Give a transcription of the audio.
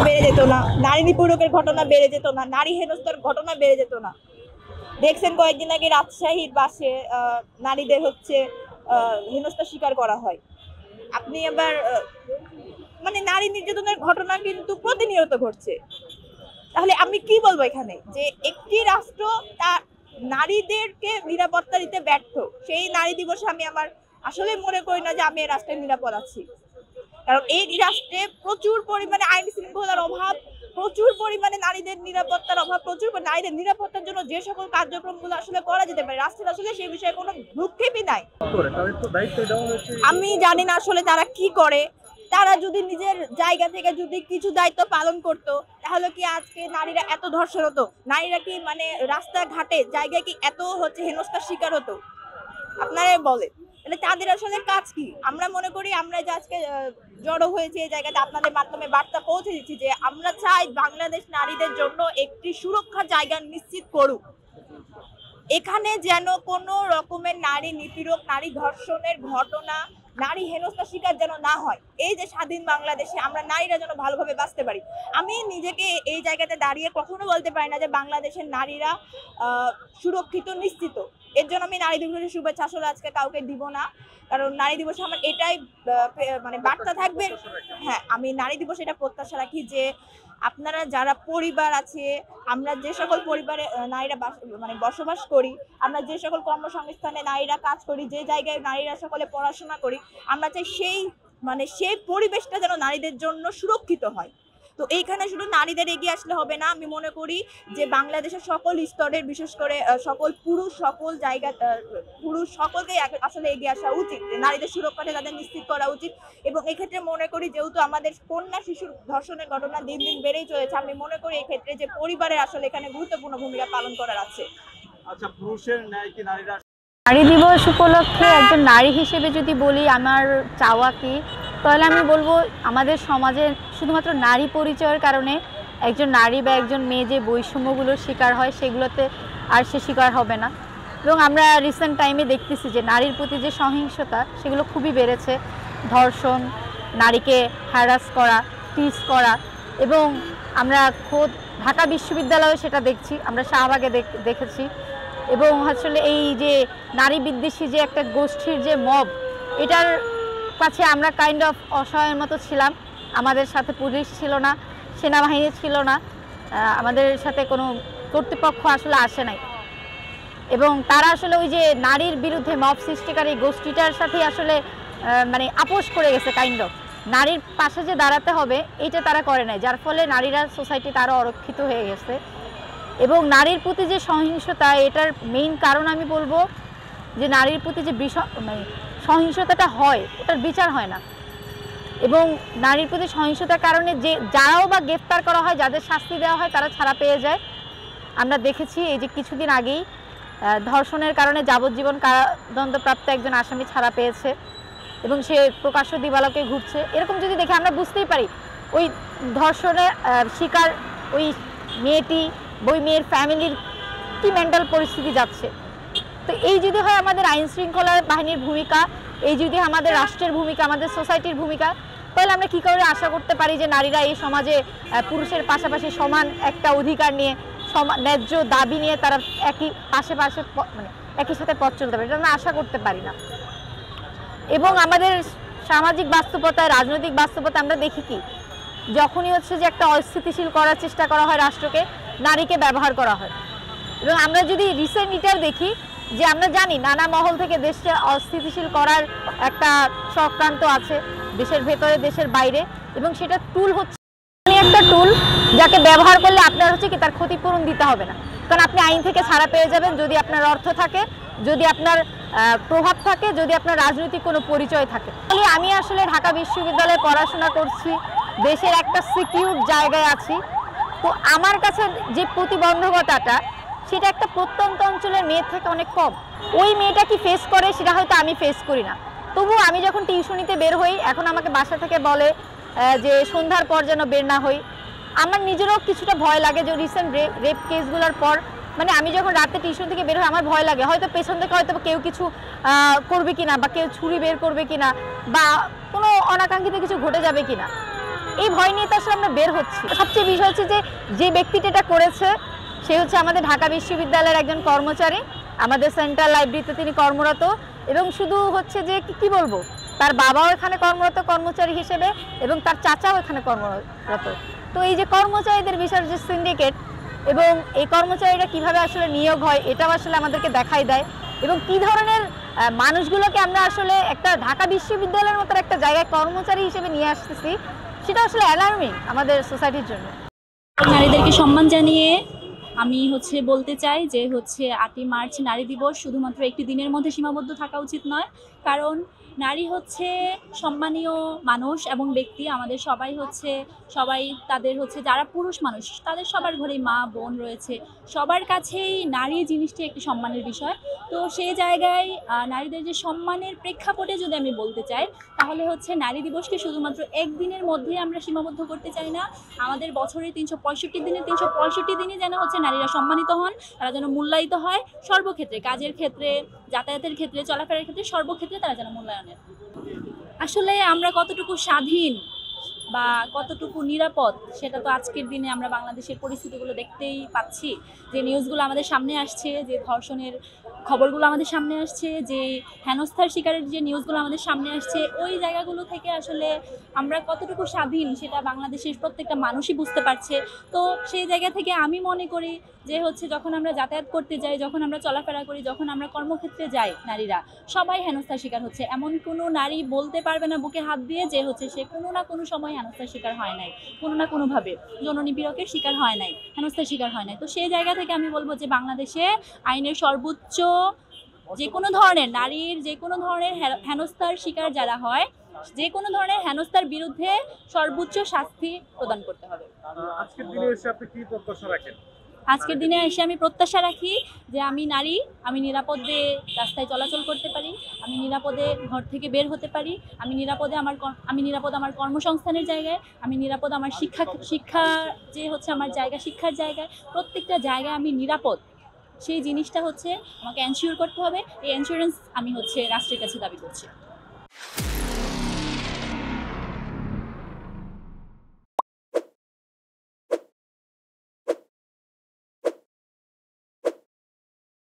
বেড়ে যেত না, নারী নিপীড়কের ঘটনা বেড়ে যেত না, নারী হেনস্থার ঘটনা বেড়ে যেত না। দেখছেন কয়েকদিন আগে রাজশাহীর বাসে নারীদের হেনস্থার শিকার করা হয়। আপনি আবার মানে নারী নির্যাতনের ঘটনা কিন্তু প্রতিনিয়ত ঘটছে। তাহলে আমি কি বলবো এখানে, যে একটি রাষ্ট্র তার নারীদেরকে নিরাপত্তা দিতে ব্যর্থ। সেই নারী দিবসে আমি আমার আসলে মনে করি না যে আমি এই রাষ্ট্রে নিরাপদ আছি। কারণ এই রাষ্ট্রে প্রচুর পরিমাণে আইন শৃঙ্খলার অভাব, প্রচুর পরিমাণে নারীদের নিরাপত্তার অভাব, প্রচুর নারীদের নিরাপত্তার জন্য যে সকল কার্যক্রমগুলো আসলে করা যেতে পারে রাষ্ট্রের আসলে সেই বিষয়ে কোনো ভ্রুক্ষেপই নাই। আমি জানি না আসলে তারা কি করে। তারা যদি নিজের জায়গা থেকে যদি কিছু দায়িত্ব পালন করতো তাহলে কি আজকে নারীরা এত ধর্ষণ হতো? নারীরা কি মানে রাস্তাঘাটে জায়গায় কি এত হেনস্থার শিকার হতো? আপনারাই বলেন, তাহলে তাদের আসলে কাজ কি? আমরা মনে করি আমরা যে আজকে জড়ো হয়েছে এই জায়গাতে আপনাদের মাধ্যমে বার্তা পৌঁছে দিচ্ছি যে আমরা চাই বাংলাদেশ নারীদের জন্য একটি সুরক্ষার জায়গা নিশ্চিত করুক। এখানে যেন কোনো রকমের নারী নিপীড়ক, নারী ধর্ষণের ঘটনা, নারী হেনস্থার শিকার যেন না হয়। এই যে স্বাধীন বাংলাদেশে আমরা নারীরা যেন ভালোভাবে বাঁচতে পারি। আমি নিজেকে এই জায়গাতে দাঁড়িয়ে কখনো বলতে পারি না যে বাংলাদেশের নারীরা সুরক্ষিত, নিশ্চিত। এর জন্য আমি নারী দিবসের শুভেচ্ছা আসলে আজকে কাউকে দিব না, কারণ নারী দিবসে আমার এটাই মানে বার্তা থাকবে। হ্যাঁ, আমি নারী দিবসে এটা প্রত্যাশা রাখি যে আপনারা যারা পরিবার আছে, আমরা যে সকল পরিবারে নারীরা মানে বসবাস করি, আমরা যে সকল কর্মসংস্থানে নারীরা কাজ করি, যে জায়গায় নারীরা সকলে পড়াশোনা করি, আমরা চাই সেই পরিবেশটা যেন নারীদের জন্য সুরক্ষিত হয়। তো এইখানে শুধু নারীদের এগিয়ে আসলে হবে না। আমি মনে করি যে বাংলাদেশের সকল স্তরের, বিশেষ করে সকল পুরুষ, সকল জায়গা পুরুষ সকলকে আসলে এগিয়ে আসা উচিত। নারীদের সুরক্ষাটা তাদের নিশ্চিত করা উচিত। এবং এক্ষেত্রে মনে করি যেহেতু আমাদের কন্যা শিশুর ধর্ষণের ঘটনা দিন দিন বেড়েই চলেছে, আমি মনে করি এক্ষেত্রে যে পরিবারের আসলে এখানে গুরুত্বপূর্ণ ভূমিকা পালন করার আছে। আচ্ছা, পুরুষের ন্যায় কি নারীরা? নারী দিবস উপলক্ষে একজন নারী হিসেবে যদি বলি আমার চাওয়া কি, তাহলে আমি বলবো আমাদের সমাজে শুধুমাত্র নারী পরিচয়ের কারণে একজন নারী বা একজন মেয়ে যে বৈষম্যগুলোর শিকার হয় সেগুলোতে আর সে শিকার হবে না। এবং আমরা রিসেন্ট টাইমে দেখতেছি যে নারীর প্রতি যে সহিংসতা সেগুলো খুবই বেড়েছে। ধর্ষণ, নারীকে হ্যারাস করা, টিজ করা, এবং আমরা খোদ ঢাকা বিশ্ববিদ্যালয়ে সেটা দেখছি, আমরা শাহবাগে দেখেছি। এবং আসলে এই যে নারী বিদ্বেষী যে একটা গোষ্ঠীর যে মব, এটার কাছে আমরা কাইন্ড অফ অসহায়ের মতো ছিলাম। আমাদের সাথে পুলিশ ছিল না, সেনাবাহিনী ছিল না, আমাদের সাথে কোনো কর্তৃপক্ষ আসলে আসে নাই। এবং তারা আসলে ওই যে নারীর বিরুদ্ধে মব সৃষ্টিকারী গোষ্ঠীটার সাথে আসলে মানে আপোষ করে গেছে কাইন্ড অফ। নারীর পাশে যে দাঁড়াতে হবে এইটা তারা করে নাই, যার ফলে নারীরা সোসাইটিতে আরও অরক্ষিত হয়ে গেছে। এবং নারীর প্রতি যে সহিংসতা, এটার মেইন কারণ আমি বলবো যে নারীর প্রতি যে মানে সহিংসতাটা হয় ওটার বিচার হয় না। এবং নারীর প্রতি সহিংসতার কারণে যে যারাও বা গ্রেফতার করা হয়, যাদের শাস্তি দেওয়া হয়, তারা ছাড়া পেয়ে যায়। আমরা দেখেছি এই যে কিছুদিন আগেই ধর্ষণের কারণে যাবজ্জীবন কারাদণ্ডপ্রাপ্ত একজন আসামি ছাড়া পেয়েছে এবং সে প্রকাশ্য দিবালোকে ঘুরছে। এরকম যদি দেখে আমরা বুঝতেই পারি ওই ধর্ষণের শিকার ওই মেয়েটি, ওই মেয়ের ফ্যামিলির কি মেন্টাল পরিস্থিতি যাচ্ছে। তো এই যদি হয় আমাদের আইন শৃঙ্খলা বাহিনীর ভূমিকা, এই যদি আমাদের রাষ্ট্রের ভূমিকা, আমাদের সোসাইটির ভূমিকা, তাহলে আমরা কী করে আশা করতে পারি যে নারীরা এই সমাজে পুরুষের পাশাপাশি সমান একটা অধিকার নিয়ে, ন্যায্য দাবি নিয়ে তারা মানে একই সাথে পথ চলতে পারে, এটা আমরা আশা করতে পারি না। এবং আমাদের সামাজিক বাস্তবতায়, রাজনৈতিক বাস্তবতা আমরা দেখি কি, যখনই হচ্ছে যে একটা অস্থিতিশীল করার চেষ্টা করা হয় রাষ্ট্রকে, নারীকে ব্যবহার করা হয়। এবং আমরা যদি রিসেন্ট ইটার দেখি যে আমরা জানি নানা মহল থেকে দেশকে অস্থিতিশীল করার একটা চক্রান্ত আছে দেশের ভেতরে, দেশের বাইরে, এবং সেটা টুল হচ্ছে একটা টুল যাকে ব্যবহার করলে আপনার হচ্ছে কি তার ক্ষতিপূরণ দিতে হবে না। কারণ আপনি আইন থেকে ছাড়া পেয়ে যাবেন যদি আপনার অর্থ থাকে, যদি আপনার প্রভাব থাকে, যদি আপনার রাজনৈতিক কোনো পরিচয় থাকে। আমি আসলে ঢাকা বিশ্ববিদ্যালয়ে পড়াশোনা করছি, দেশের একটা সিকিউর জায়গায় আছি। তো আমার কাছে যে প্রতিবন্ধকতাটা, সেটা একটা প্রত্যন্ত অঞ্চলের মেয়ের থেকে অনেক কম। ওই মেয়েটা কি ফেস করে সেটা হয়তো আমি ফেস করি না। তবু আমি যখন টিউশনিতে বের হই, এখন আমাকে বাসা থেকে বলে যে সন্ধ্যার পর যেন বের না হই। আমার নিজেরও কিছুটা ভয় লাগে যে রিসেন্ট রেপ কেসগুলোর পর, মানে আমি যখন রাতে টিউশন থেকে বের হই আমার ভয় লাগে হয়তো পেছন থেকে হয়তো কেউ কিছু করবে কিনা, বা কেউ ছুরি বের করবে কিনা, বা কোনো অনাকাঙ্ক্ষিত কিছু ঘটে যাবে কিনা। এই ভয় নিয়ে তো আসলে আমরা বের হচ্ছি। সবচেয়ে বিষয় হচ্ছে যে ব্যক্তিটা এটা করেছে সে হচ্ছে আমাদের ঢাকা বিশ্ববিদ্যালয়ের একজন কর্মচারী, আমাদের সেন্ট্রাল লাইব্রেরিতে তিনি কর্মরত, এবং শুধু হচ্ছে যে কি বলবো, তার বাবাও এখানে কর্মরত কর্মচারী হিসেবে এবং তার চাচাও এখানে কর্মরত। তো এই যে কর্মচারীদের বিষয়ের যে সিন্ডিকেট এবং এই কর্মচারীরা কিভাবে আসলে নিয়োগ হয় এটাও আসলে আমাদেরকে দেখাই দেয়, এবং কি ধরনের মানুষগুলোকে আমরা আসলে একটা ঢাকা বিশ্ববিদ্যালয়ের মতো একটা জায়গায় কর্মচারী হিসেবে নিয়ে আসতেছি, সেটা আসলে অ্যালার্মিং আমাদের সোসাইটির জন্য। নারীদেরকে সম্মান জানিয়ে আমি বলতে চাই যে 8ই মার্চ নারী দিবস শুধুমাত্র একটি দিনের মধ্যে সীমাবদ্ধ থাকা উচিত নয়, কারণ নারী সম্মানীয় মানুষ এবং ব্যক্তি। আমাদের সবাই তাদের যারা পুরুষ মানুষ তাদের সবার ঘরেই মা বোন রয়েছে, সবার কাছেই নারী জিনিসটি একটি সম্মানের বিষয়। তো সেই জায়গায় নারীদের যে সম্মানের প্রেক্ষাপটে যদি আমি বলতে চাই, তাহলে নারী দিবসকে শুধুমাত্র একদিনের মধ্যে আমরা সীমাবদ্ধ করতে চাই না। আমাদের বছরের 365 দিনে 365 দিনই যেন নারীরা সম্মানিত হন, তারা যেন মূল্যায়িত হয় সর্বক্ষেত্রে, কাজের ক্ষেত্রে, যাতায়াতের ক্ষেত্রে, চলাফেরার ক্ষেত্রে, সর্বক্ষেত্রে তারা যেন মূল্যায়নের। আসলে আমরা কতটুকু স্বাধীন বা কতটুকু নিরাপদ সেটা তো আজকের দিনে আমরা বাংলাদেশের পরিস্থিতিগুলো দেখতেই পাচ্ছি। যে নিউজগুলো আমাদের সামনে আসছে, যে ধর্ষণের খবরগুলো আমাদের সামনে আসছে, যে হেনস্থার শিকারের যে নিউজগুলো আমাদের সামনে আসছে, ওই জায়গাগুলো থেকে আসলে আমরা কতটুকু স্বাধীন সেটা বাংলাদেশের প্রত্যেকটা মানুষই বুঝতে পারছে। তো সেই জায়গা থেকে আমি মনে করি যে যখন আমরা যাতায়াত করতে যাই, যখন আমরা চলাফেরা করি, যখন আমরা কর্মক্ষেত্রে যাই, নারীরা সবাই হেনস্থার শিকার হচ্ছে। এমন কোনো নারী বলতে পারবে না বুকে হাত দিয়ে যে সে কোনো না কোনো সময় হেনস্থার শিকার হয় নাই, কোনো না কোনোভাবে যৌন নিপীড়কের শিকার হয় নাই, হেনস্থার শিকার হয় নাই। তো সেই জায়গা থেকে আমি বলবো যে বাংলাদেশে আইনের সর্বোচ্চ যে কোনো ধরনের নারীর যে কোনো ধরনের হেনস্থার শিকার যারা হয়, যে কোনো ধরনের হেনস্থার বিরুদ্ধে সর্বোচ্চ শাস্তি প্রদান করতে হবে। আজকের দিনে এসে আপনি কি প্রত্যাশা রাখেন? আজকের দিনে এসে আমি প্রত্যাশা রাখি যে আমি নারী, আমি নিরাপদে রাস্তায় চলাচল করতে পারি, আমি নিরাপদে ঘর থেকে বের হতে পারি, আমি নিরাপদ আমার কর্মসংস্থানের জায়গায়, আমি নিরাপদ আমার শিক্ষা যে আমার জায়গা, শিক্ষার জায়গায়, প্রত্যেকটা জায়গায় আমি নিরাপদ। সেই জিনিসটা আমাকে এনশিওর করতে হবে। এই এনশিওরেন্স আমি রাষ্ট্রের কাছে দাবি করছি।